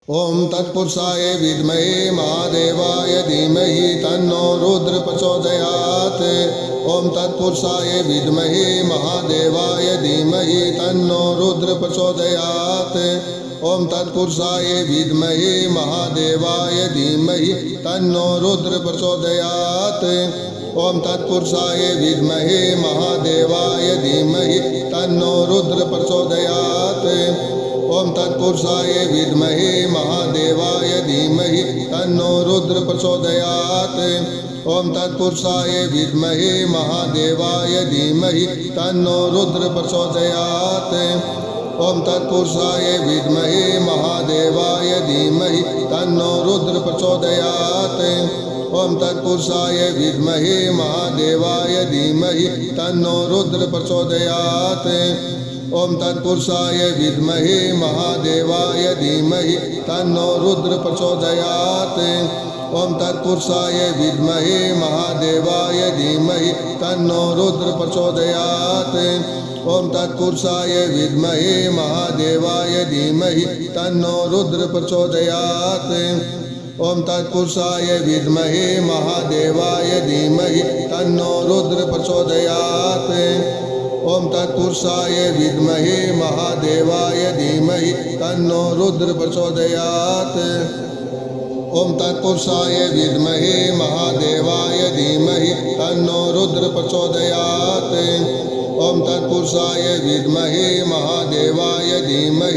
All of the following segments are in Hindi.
ओम तत्पुरुषाय विद्महे महादेवाय धीमहि तन्नो रुद्र प्रचोदयात्। ओम तत्पुरुषाय विद्महे महादेवाय धीमहि तन्नो रुद्र प्रचोदयात्। ओम तत्पुरुषाय विद्महे महादेवाय धीमहि तन्नो रुद्र प्रचोदयात्। ओम तत्पुरुषाय विद्महे महादेवाय धीमहि तन्नो रुद्र प्रचोदयात्। ओम तत्पुरुषाय विद्महे महादेवाय धीमहि तन्नो रुद्र प्रचोदयात्। ओम तत्पुरुषाय विद्महे महादेवाय धीमहि तन्नो रुद्र प्रचोदयात्। ओम तत्पुरुषाय विद्महे महादेवाय धीमहि तन्नो रुद्र प्रचोदयात्। ओम तत्पुरुषाय विद्महे महादेवाय धीमहि तन्नो रुद्र प्रचोदयात्। ओम तत्पुरुषाय विद्महे महादेवाय धीमहि तन्नो रुद्र प्रचोदयात्। ओम तत्पुरुषाय विद्महे महादेवाय धीमहि तन्नो रुद्र प्रचोदयात्। ओम तत्पुरुषाय विद्महे महादेवाय धीमहि तन्नो रुद्र प्रचोदयात्। ओम तत्पुरुषाय विद्महे महादेवाय धीमहि तन्नो रुद्र प्रचोदयात्। ओम तत्पुरुषाय विद्महे महादेवाय धीमहि तन्नो रुद्र प्रचोदयात्। ओम तत्पुरुषाय विद्महे महादेवाय धीमहि तन्नो रुद्र प्रचोदयात्। ओम तत्पुरुषाय विद्महे महादेवाय धीमहि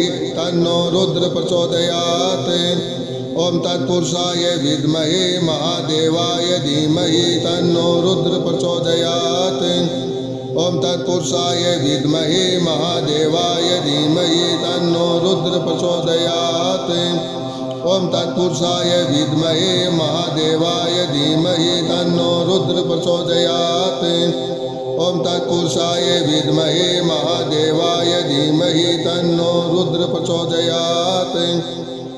तन्नो रुद्र प्रचोदयात्। ओम तत्पुरुषाय विद्महे महादेवाय धीमहि तन्नो रुद्र प्रचोदयात्। ओम तत्पुरुषाय विद्महे महादेवाय धीमहि तन्नो रुद्र प्रचोदयात्। ओम तत्पुरुषाय विद्महे महादेवाय धीमहि तन्नो रुद्र प्रचोदयात्। ओम तत्पुरुषाय विद्महे महादेवाय धीमहि तन्नो रुद्र प्रचोदयात्।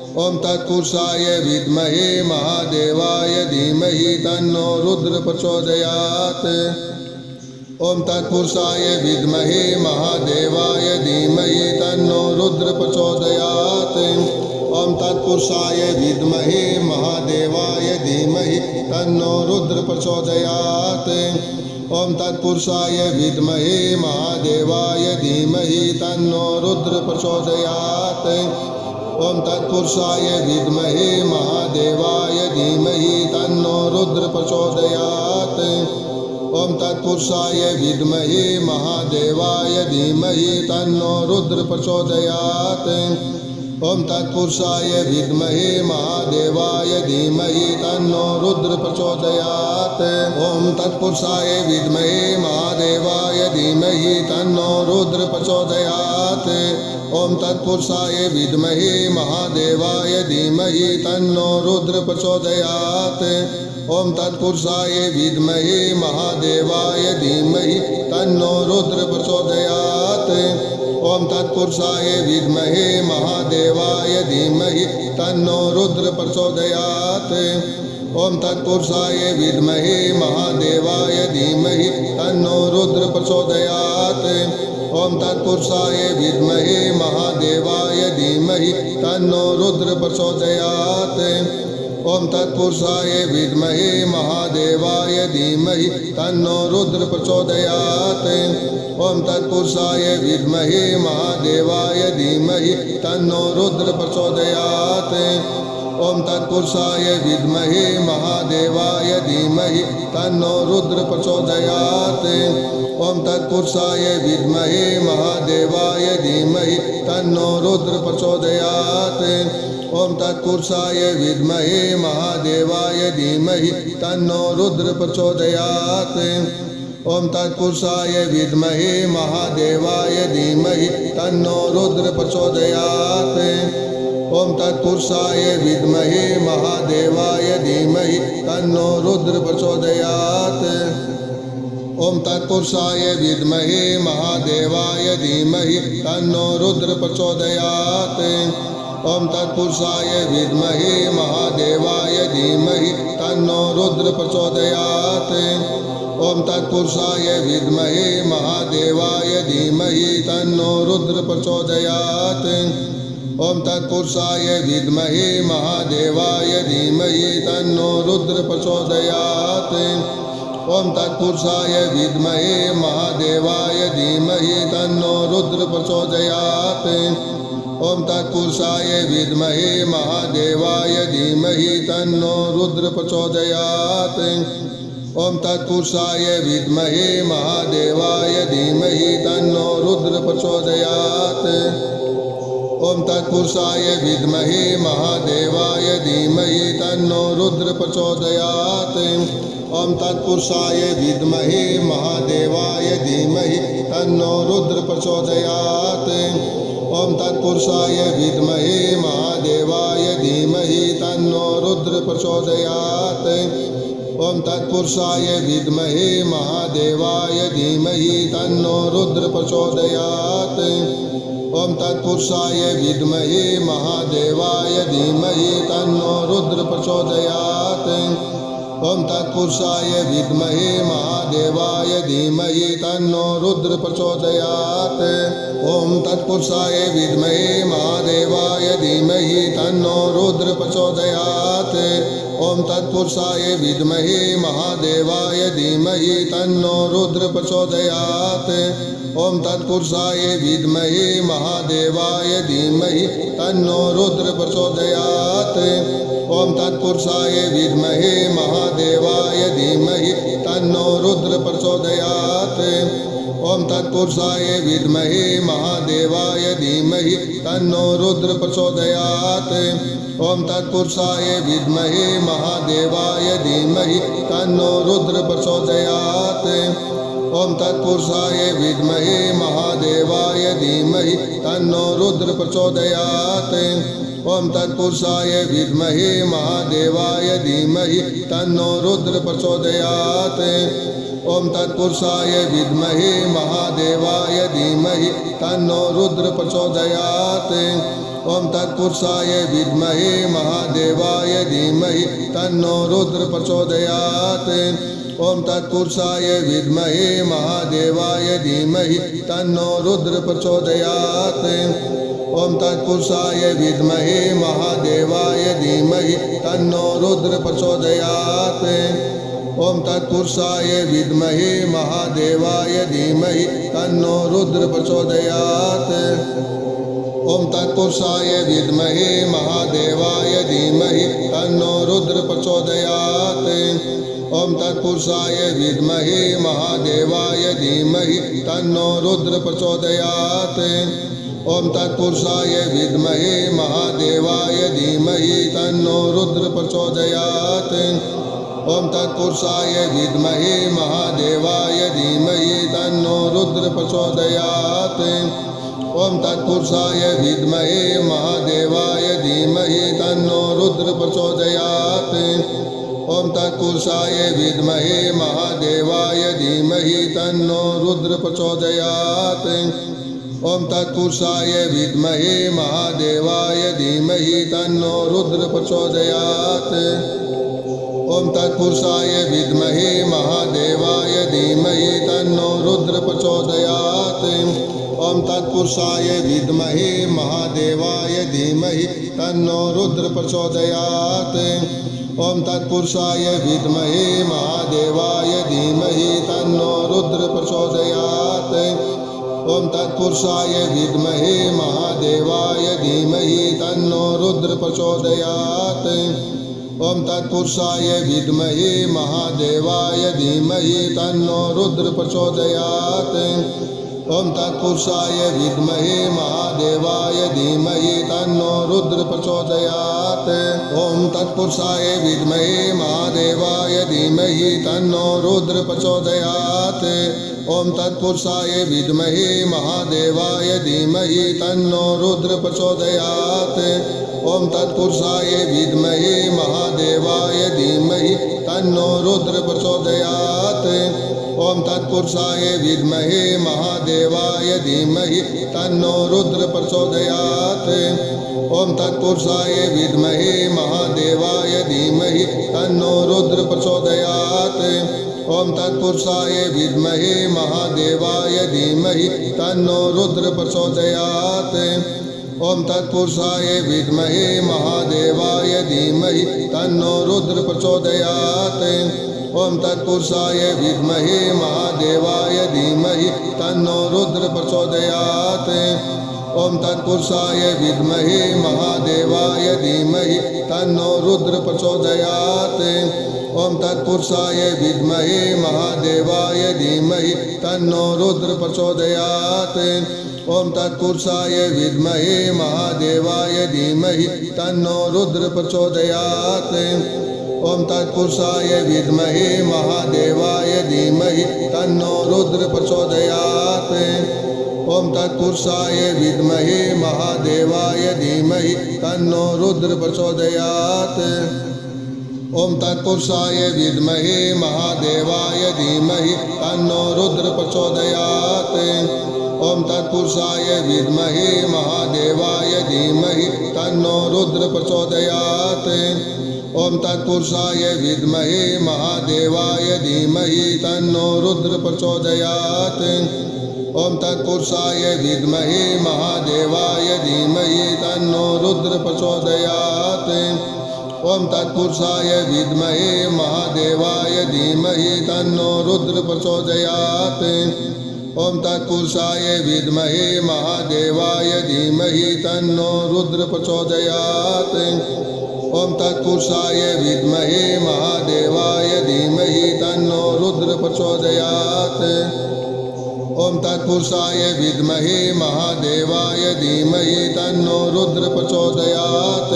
ओम तत्पुरुषाय विद्महे महादेवाय धीमहि तन्नो रुद्र प्रचोदयात्। ओम तत्पुरुषाय विद्महे महादेवाय धीमहि तन्नो रुद्र प्रचोदयात्। ओम तत्पुरुषाय विद्महे महादेवाय धीमहि तन्नो रुद्र प्रचोदयात्। ओम तत्पुरुषाय विद्महे महादेवाय धीमहि तन्नो रुद्र प्रचोदयात्। ओम तत्पुरुषाय विद्महे महादेवाय धीमहि तन्नो रुद्र प्रचोदयात्। ओम तत्पुरुषाय विद्महे महादेवाय धीमहि तन्नो रुद्र प्रचोदयात्। ओम तत्पुरुषाय विद्महे महादेवाय धीमहि तन्नो रुद्र प्रचोदयात्। ओम तत्पुरुषाय विद्महे महादेवाय धीमहि तन्नो रुद्र प्रचोदयात्। ओम तत्पुरुषाय विद्महे महादेवाय धीमहि तन्नो रुद्र प्रचोदयात्। ओम तत्पुरुषाय विद्महे महादेवाय धीमहि तन्नो रुद्र प्रचोदयात्। ओम तत्पुरुषाय विद्महे महादेवाय धीमहि तन्नो रुद्र प्रचोदयात्। ओम तत्पुरुषाय विद्महे महादेवाय धीमहि तन्नो रुद्र प्रचोदयात्। ओम तत्पुरुषाय विद्महे महादेवाय धीमहि तन्नो रुद्र प्रचोदयात्। ओम तत्पुरुषाय विद्महे महादेवाय धीमहि तन्नो रुद्र प्रचोदयात्। ओम तत्पुरुषाय विद्महे महादेवाय धीमहि तन्नो रुद्र प्रचोदयात्। ओम तत्पुरुषाय विद्महे महादेवाय धीमहि तन्नो रुद्र प्रचोदयात्। ओम तत्पुरुषाय विद्महे महादेवाय धीमहि तन्नो रुद्र प्रचोदयात्। ओम तत्पुरुषाय विद्महे महादेवाय धीमहि तन्नो रुद्र प्रचोदयात्। ओम तत्पुरुषाय विद्महे महादेवाय धीमहि तन्नो रुद्र प्रचोदयात्। ओम तत्पुरुषाय विद्महे महादेवाय धीमहि तन्नो रुद्र प्रचोदयात्। ओम तत्पुरुषाय विद्महे महादेवाय धीमहि तन्नो रुद्र प्रचोदयात्। ओम तत्पुरुषाय विद्महे महादेवाय धीमहि तन्नो रुद्र प्रचोदयात्। ओम तत्पुरुषाय विद्महे महादेवाय धीमहि तन्नो रुद्र प्रचोदयात्। ओम तत्पुरुषाय विद्महे महादेवाय धीमहि तन्नो रुद्र प्रचोदयात्। ओम तत्पुरुषाय विद्महे महादेवाय धीमहि तन्नो रुद्र प्रचोदयात्। ओम तत्पुरुषाय विद्महे महादेवाय धीमहि तन्नो रुद्र प्रचोदयात्। ओम तत्पुरुषाय विद्महे महादेवाय धीमहि तन्नो रुद्र प्रचोदयात्। ओम तत्पुरुषाय विद्महे महादेवाय धीमहि तन्नो रुद्र प्रचोदयात्। ओम तत्पुरुषाय विद्महे महादेवाय धीमहि तन्नो रुद्र प्रचोदयात्। ओम तत्पुरुषाय विद्महे महादेवाय धीमहि तन्नो रुद्र प्रचोदयात्। ओम तत्पुरुषाय विद्महे महादेवाय धीमहि तन्नो रुद्र प्रचोदयात्। ओम तत्पुरुषाय विद्महे महादेवाय धीमहि तन्नो रुद्र प्रचोदयात्। ओम तत्पुरुषाय विद्महे महादेवाय धीमहि तन्नो रुद्र प्रचोदयात्। ओम तत्पुरुषाय विद्महे महादेवाय धीमहि तन्नो रुद्र प्रचोदयात्। ओम तत्पुरुषाय विद्महे महादेवाय धीमहि तन्नो रुद्र प्रचोदयात्। ओम तत्पुरुषाय विद्महे महादेवाय धीमहि तन्नो रुद्र प्रचोदयात्। ओम तत्पुरुषाय विद्महे महादेवाय धीमहि तन्नो रुद्र प्रचोदयात्। ओम तत्पुरुषाय विद्महे महादेवाय धीमहि तन्नो रुद्र प्रचोदयात्। ओम तत्पुरुषाय विद्महे महादेवाय धीमहि तन्नो रुद्र प्रचोदयात्। ओम तत्पुरुषाय विद्महे महादेवाय धीमहि तन्नो रुद्र प्रचोदयात्। ओम तत्पुरुषाय विद्महे महादेवाय धीमहि तन्नो रुद्र प्रचोदयात्। ओम तत्पुरुषाय विद्महे महादेवाय धीमहि तन्नो रुद्र प्रचोदयात्। ओम तत्पुरुषाय विद्महे महादेवाय धीमहि तन्नो रुद्र प्रचोदयात्। ओम तत्पुरुषाय विद्महे महादेवाय धीमहि तन्नो रुद्र प्रचोदयात्। ओम तत्पुरुषाय विद्महे महादेवाय धीमहि तन्नो रुद्र प्रचोदयात्। ओम तत्पुरुषाय विद्महे महादेवाय धीमहि तन्नो रुद्र प्रचोदयात्। ओम तत्पुरुषाय विद्महे महादेवाय धीमहि तन्नो रुद्र प्रचोदयात्। ओम तत्पुरुषाय विद्महे महादेवाय धीमहि तन्नो रुद्र प्रचोदयात्। ओम तत्पुरुषाय विद्महे महादेवाय धीमहि तन्नो रुद्र प्रचोदयात्। ओम तत्पुरुषाय विद्महे महादेवाय धीमहि तन्नो रुद्र प्रचोदयात्। ओम तत्पुरुषाय विद्महे महादेवाय धीमहि तन्नो रुद्र प्रचोदयात्। ओम तत्पुरुषाय विद्महे महादेवाय धीमहि तन्नो रुद्र प्रचोदयात्। ओम तत्पुरुषाय विद्महे महादेवाय धीमहि तन्नो रुद्र प्रचोदयात्। ओम तत्पुरुषाय विद्महे महादेवाय धीमहि तन्नो रुद्र प्रचोदयात्। ओम तत्पुरुषाय विद्महे महादेवाय धीमहि तन्नो रुद्र प्रचोदयात्। ओम तत्पुरुषाय विद्महे महादेवाय धीमहि तन्नो रुद्र प्रचोदयात्। ओम तत्पुरुषाय विद्महे महादेवाय धीमहि तन्नो रुद्र प्रचोदयात्। ओम तत्पुरुषाय विद्महे महादेवाय धीमहि तन्नो रुद्र प्रचोदयात्। ओम तत्पुरुषाय विद्महे महादेवाय धीमहि तन्नो रुद्र प्रचोदयात्। ओम तत्पुरुषाय विद्महे महादेवाय धीमहि तन्नो रुद्र प्रचोदयात्। ओम तत्पुरुषाय विद्महे महादेवाय धीमहि तन्नो रुद्र प्रचोदयात्। ओम तत्पुरुषाय विद्महे महादेवाय धीमहि तन्नो रुद्र प्रचोदयात्। ओम तत्पुरुषाय विद्महे महादेवाय धीमहि तन्नो रुद्र प्रचोदयात्। ओम तत्पुरुषाय विद्महे महादेवाय धीमहि तन्नो रुद्र प्रचोदयात्। ओम तत्पुरुषाय विद्महे महादेवाय धीमहि तन्नो रुद्र प्रचोदयात्। ओम तत्पुरुषाय विद्महे महादेवाय धीमहि तन्नो रुद्र प्रचोदयात्। ओम तत्पुरुषाय विद्महे महादेवाय धीमहि तन्नो रुद्र प्रचोदयात्। ओम तत्पुरुषाय विद्महे महादेवाय धीमहि तन्नो रुद्र प्रचोदयात्। ओम तत्पुरुषाय विद्महे महादेवाय धीमहि तन्नो रुद्र प्रचोदयात्। ओम तत्पुरुषाय विद्महे महादेवाय धीमहि तन्नो रुद्र प्रचोदयात्। ओम तत्पुरुषाय विद्महे महादेवाय धीमहि तन्नो रुद्र प्रचोदयात्। ओम तत्पुरुषाय विद्महे महादेवाय धीमहि तन्नो रुद्र प्रचोदयात्। ओम तत्पुरुषाय विद्महे महादेवाय धीमहि तन्नो रुद्र प्रचोदयात्। ओम तत्पुरुषाय विद्महे महादेवाय धीमहि तन्नो रुद्र प्रचोदयात्। ओम तत्पुरुषाय विद्महे महादेवाय धीमहि तन्नो रुद्र प्रचोदयात्। ओम तत्पुरुषाय विद्महे महादेवाय धीमहि तन्नो रुद्र प्रचोदयात्। ओम तत्पुरुषाय विद्महे महादेवाय धीमहि तन्नो रुद्र प्रचोदयात्। ओम तत्पुरुषाय विद्महे महादेवाय धीमहि तन्नो रुद्र प्रचोदयात्। ओम तत्पुरुषाय विद्महे महादेवाय धीमहि तन्नो रुद्र प्रचोदयात्। ओम तत्पुरुषाय विद्महे महादेवाय धीमहि तन्नो रुद्र प्रचोदयात्। ओम तत्पुरुषाय विद्महे महादेवाय धीमहि तन्नो रुद्र प्रचोदयात्।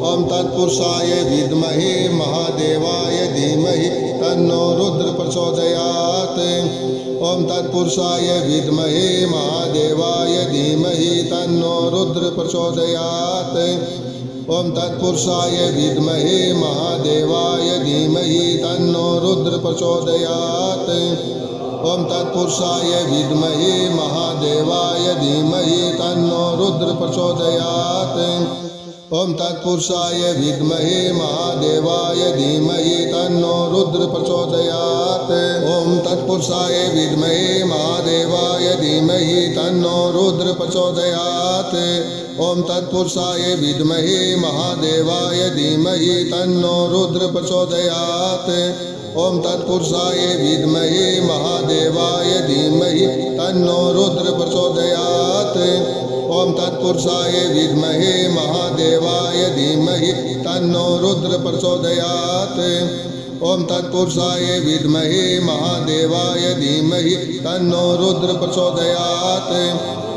ओम तत्पुरुषाय विद्महे महादेवाय धीमहि तन्नो रुद्र प्रचोदयात्। ओम तत्पुरुषाय विद्महे महादेवाय धीमहि तन्नो रुद्र प्रचोदयात्। ओम तत्पुरुषाय विद्महे महादेवाय धीमहि तन्नो रुद्र प्रचोदयात्। ओम तत्पुरुषाय विद्महे महादेवाय धीमहि तन्नो रुद्र प्रचोदयात्। ओम तत्पुरुषाय विद्महे महादेवाय धीमहि तन्नो रुद्र प्रचोदयात्। ओम तत्पुरुषाय विद्महे महादेवाय धीमहि तन्नो रुद्र प्रचोदयात्। ओम तत्पुरुषाय विद्महे महादेवाय धीमहि तन्नो रुद्र प्रचोदयात्। ओम तत्पुरुषाय विद्महे महादेवाय धीमहि तन्नो रुद्र प्रचोदयात्। ओम तत्पुरुषाय विद्महे महादेवाय धीमहि तन्नो रुद्र प्रचोदयात्।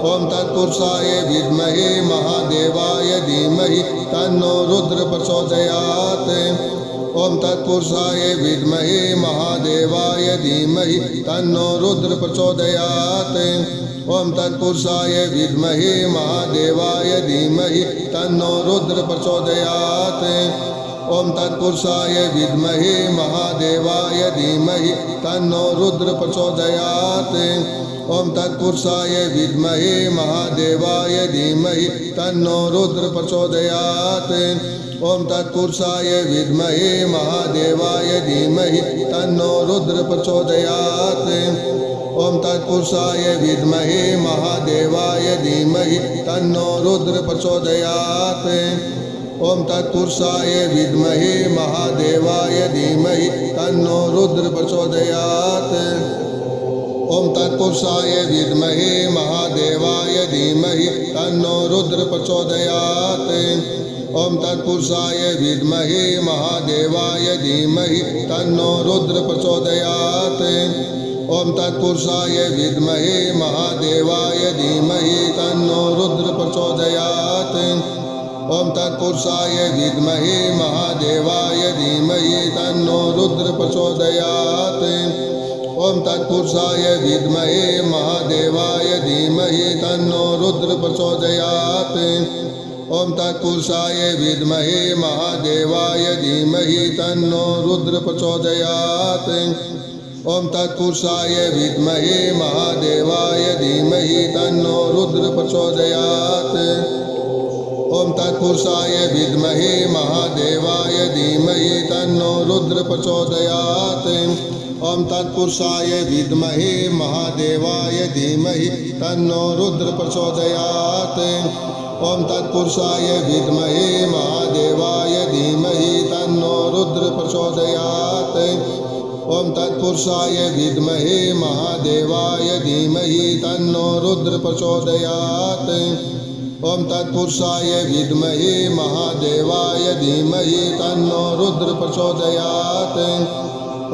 ओम तत्पुरुषाय विद्महे महादेवाय धीमहि तन्नो रुद्र प्रचोदयात्। ओम तत्पुरुषाय विद्महे महादेवाय धीमहि तन्नो रुद्र प्रचोदयात्। ओम तत्पुरुषाय विद्महे महादेवाय धीमहि तन्नो रुद्र प्रचोदयात्। ओम तत्पुरुषाय विद्महे महादेवाय धीमहि तन्नो रुद्र प्रचोदयात्। ओम तत्पुरुषाय विद्महे महादेवाय धीमहि तन्नो रुद्र प्रचोदयात्। ओम तत्पुरुषाय विद्महे महादेवाय धीमहि तन्नो रुद्र प्रचोदयात्। ओम तत्पुरुषाय विद्महे महादेवाय धीमहि तन्नो रुद्र प्रचोदयात्। ओम तत्पुरुषाय विद्महे महादेवाय धीमहि तन्नो रुद्र प्रचोदयात्। ओम तत्पुरुषाय विद्महे महादेवाय धीमहि तन्नो रुद्र प्रचोदयात्। ओम तत्पुरुषाय विद्महे महादेवाय धीमहि तन्नो रुद्र प्रचोदयात्। ओम तत्पुरुषाय विद्महे महादेवाय धीमहि तन्नो रुद्र प्रचोदयात्। ओम तत्पुरुषाय विद्महे महादेवाय धीमहि तन्नो रुद्र प्रचोदयात्। ओम तत्पुरुषाय विद्महे महादेवाय धीमहि तन्नो रुद्र प्रचोदयात्। ओम तत्पुरुषाय विद्महे महादेवाय धीमहि तन्नो रुद्र प्रचोदयात्। ओम तत्पुरुषाय विद्महे महादेवाय धीमहि तन्नो रुद्र प्रचोदयात्। ओम तत्पुरुषाय विद्महे महादेवाय धीमहि तन्नो रुद्र प्रचोदयात्। ओम तत्पुरुषाय विद्महे महादेवाय धीमहि तन्नो रुद्र प्रचोदयात्। ओम तत्पुरुषाय विद्महे महादेवाय धीमहि तन्नो रुद्र प्रचोदयात्। ओम तत्पुरुषाय विद्महे महादेवाय धीमहि तन्नो रुद्र प्रचोदयात्। ओम तत्पुरुषाय विद्महे महादेवाय धीमहि तन्नो रुद्र प्रचोदयात्।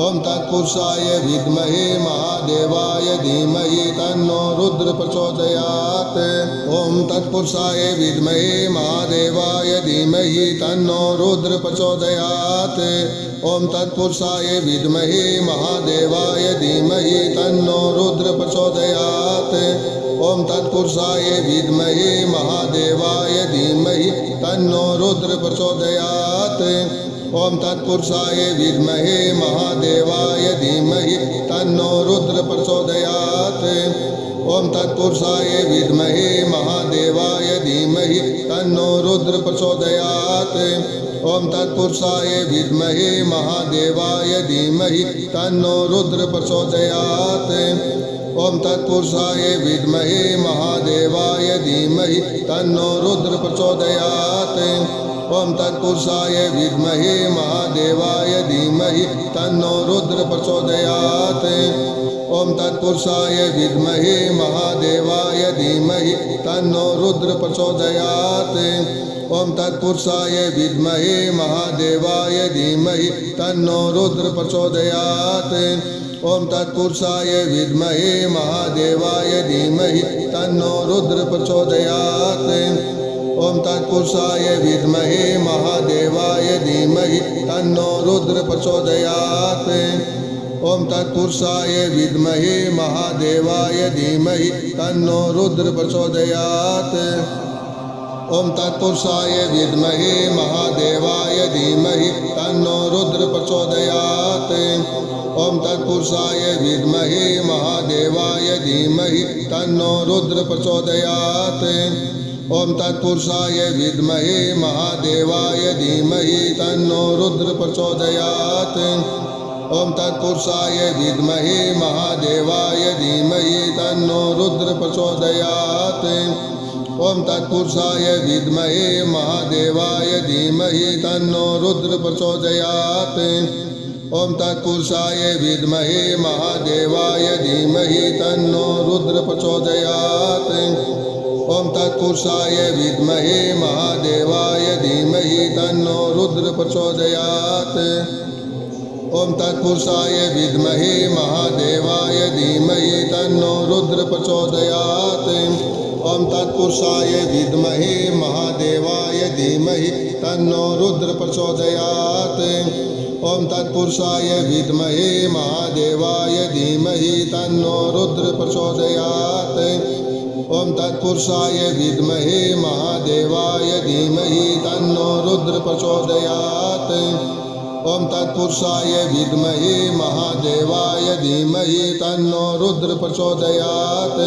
ओम तत्पुरुषाय विद्महे महादेवाय धीमहि तन्नो रुद्र प्रचोदयात्। ओम तत्पुरुषाय विद्महे महादेवाय धीमहि तन्नो रुद्र प्रचोदयात्। ओम तत्पुरुषाय विद्महे महादेवाय धीमहि तन्नो रुद्र प्रचोदयात्। ओम तत्पुरुषाय विद्महे महादेवाय धीमहि तन्नो रुद्र प्रचोदयात्। ओम तत्पुरुषाय विद्महे महादेवाय धीमहि तन्नो रुद्र प्रचोदयात्। ओम तत्पुरुषाय विद्महे महादेवाय धीमहि तन्नो रुद्र प्रचोदयात्। ओम तत्पुरुषाय विद्महे महादेवाय धीमहि तन्नो रुद्र प्रचोदयात्। ओम तत्पुरुषाय विद्महे महादेवाय धीमहि तन्नो रुद्र प्रचोदयात्। ओम तत्पुरुषाय विद्महे महादेवाय धीमहि तन्नो रुद्र प्रचोदयात्। ओम तत्पुरुषाय विद्महे महादेवाय धीमहि तन्नो रुद्र प्रचोदयात्। ओम तत्पुरुषाय विद्महे महादेवाय धीमहि तन्नो रुद्र प्रचोदयात्। ओम तत्पुरुषाय विद्महे महादेवाय धीमहि तन्नो रुद्र प्रचोदयात्। ओम तत्पुरुषाय विद्महे महादेवाय धीमहि तन्नो रुद्र प्रचोदयात्। ओम तत्पुरुषाय विद्महे महादेवाय धीमहि तन्नो रुद्र प्रचोदयात्। ओम तत्पुरुषाय विद्महे महादेवाय धीमहि तन्नो रुद्र प्रचोदयात्। ओम तत्पुरुषाय विद्महे महादेवाय धीमहि तन्नो रुद्र प्रचोदयात्। ओम तत्पुरुषाय विद्महे महादेवाय धीमहि तन्नो रुद्र प्रचोदयात्। ओम तत्पुरुषाय विद्महे महादेवाय धीमहि तन्नो रुद्र प्रचोदयात्। ओम तत्पुरुषाय विद्महे महादेवाय धीमहि तन्नो रुद्र प्रचोदयात्। ओम तत्पुरुषाय विद्महे महादेवाय धीमहि तन्नो रुद्र प्रचोदयात्। ओम तत्पुरुषाय विद्महे महादेवाय धीमहि तन्नो रुद्र प्रचोदयात्। ओम तत्पुरुषाय विद्महे महादेवाय धीमहि तन्नो रुद्र प्रचोदयात्। ओम तत्पुरुषाय विद्महे महादेवाय धीमहि तन्नो रुद्र प्रचोदयात्। ओम तत्पुरुषाय विद्महे महादेवाय धीमहि तन्नो रुद्र प्रचोदयात्। ओम तत्पुरुषाय विद्महे महादेवाय धीमहि तन्नो रुद्र प्रचोदयात्। ओम तत्पुरुषाय विद्महे महादेवाय धीमहि तन्नो रुद्र प्रचोदयात्।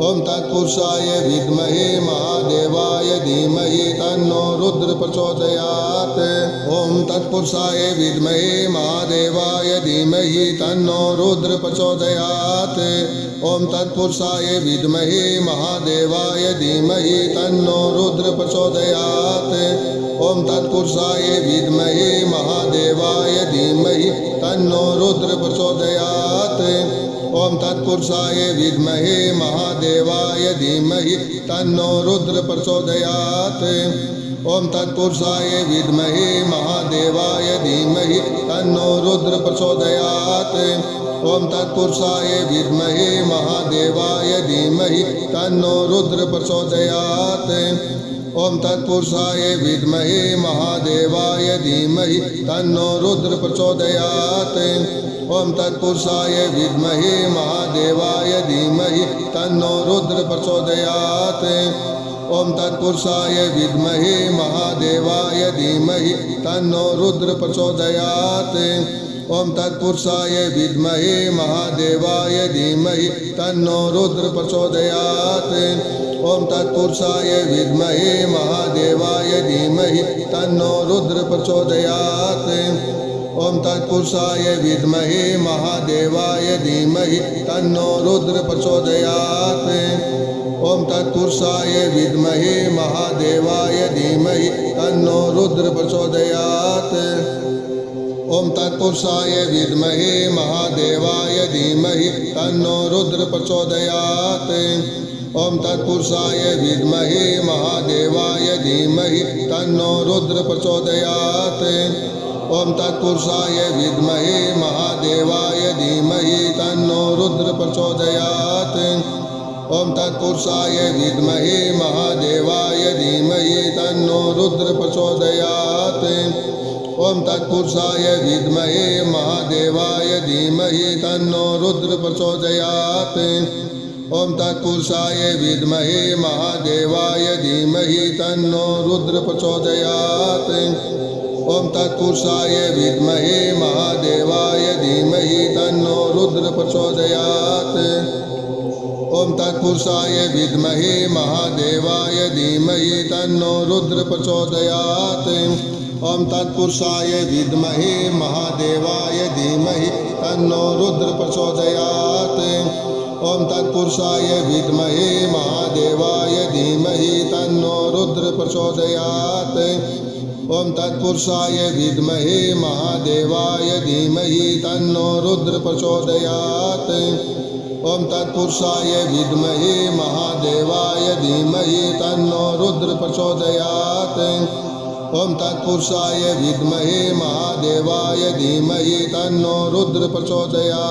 ओम तत्पुरुषाय विद्महे महादेवाय धीमहि तन्नो रुद्र प्रचोदयात्। ओम तत्पुरुषाय विद्महे महादेवाय धीमहि तन्नो रुद्र प्रचोदयात्। ओम तत्पुरुषाय विद्महे महादेवाय धीमहि तन्नो रुद्र प्रचोदयात्। ओम तत्पुरुषाय विद्महे महादेवाय धीमहि तन्नो रुद्र प्रचोदयात्। ओम तत्पुरुषाय विद्महे महादेवाय धीमहि तन्नो रुद्र प्रचोदयात्। ओम तत्पुरुषाय विद्महे महादेवाय धीमहि तन्नो रुद्र प्रचोदयात्। ओम तत्पुरुषाय विद्महे महादेवाय धीमहि तन्नो रुद्र प्रचोदयात्। ओम तत्पुरुषाय विद्महे महादेवाय धीमहि तन्नो रुद्र प्रचोदयात्। ओम तत्पुरुषाय विद्महे महादेवाय धीमहि तन्नो रुद्र प्रचोदयात्। ओम तत्पुरुषाय विद्महे महादेवाय धीमहि तन्नो रुद्र प्रचोदयात्। ओम तत्पुरुषाय विद्महे महादेवाय धीमहि तन्नो रुद्र प्रचोदयात्। ओम तत्पुरुषाय विद्महे महादेवाय धीमहि तन्नो रुद्र प्रचोदयात्। ओम तत्पुरुषाय विद्महे महादेवाय धीमहि तन्नो रुद्र प्रचोदयात्। ओम तत्पुरुषाय विद्महे महादेवाय धीमहि तन्नो रुद्र प्रचोदयात्। ओम तत्पुरुषाय विद्महे महादेवाय धीमहि तन्नो रुद्र प्रचोदयात्। ओम तत्पुरुषाय विद्महे महादेवाय धीमहि तन्नो रुद्र प्रचोदयात्। ओम तत्पुरुषाय विद्महे महादेवाय धीमहि तन्नो रुद्र प्रचोदयात्। ओम तत्पुरुषाय विद्महे महादेवाय धीमहि तन्नो रुद्र प्रचोदयात्। ओम तत्पुरुषाय विद्महे महादेवाय धीमहि तन्नो रुद्र प्रचोदयात्। ओम तत्पुरुषाय विद्महे महादेवाय धीमहि तन्नो रुद्र प्रचोदयात्। ओम तत्पुरुषाय विद्महे महादेवाय धीमहि तन्नो रुद्र प्रचोदयात्। ओम तत्पुरुषाय विद्महे महादेवाय धीमहि तन्नो रुद्र प्रचोदयात्। ओम तत्पुरुषाय विद्महे महादेवाय धीमहि तन्नो रुद्र प्रचोदयात्। ओम तत्पुरुषाय विद्महे महादेवाय धीमहि तन्नो रुद्र प्रचोदयात्। ओम तत्पुरुषाय विद्महे महादेवाय धीमहि तन्नो रुद्र प्रचोदयात्। ओम तत्पुरुषाय विद्महे महादेवाय धीमहि तन्नो रुद्र प्रचोदयात्। ओम तत्पुरुषाय विद्महे महादेवाय धीमहि तन्नो रुद्र प्रचोदयात्।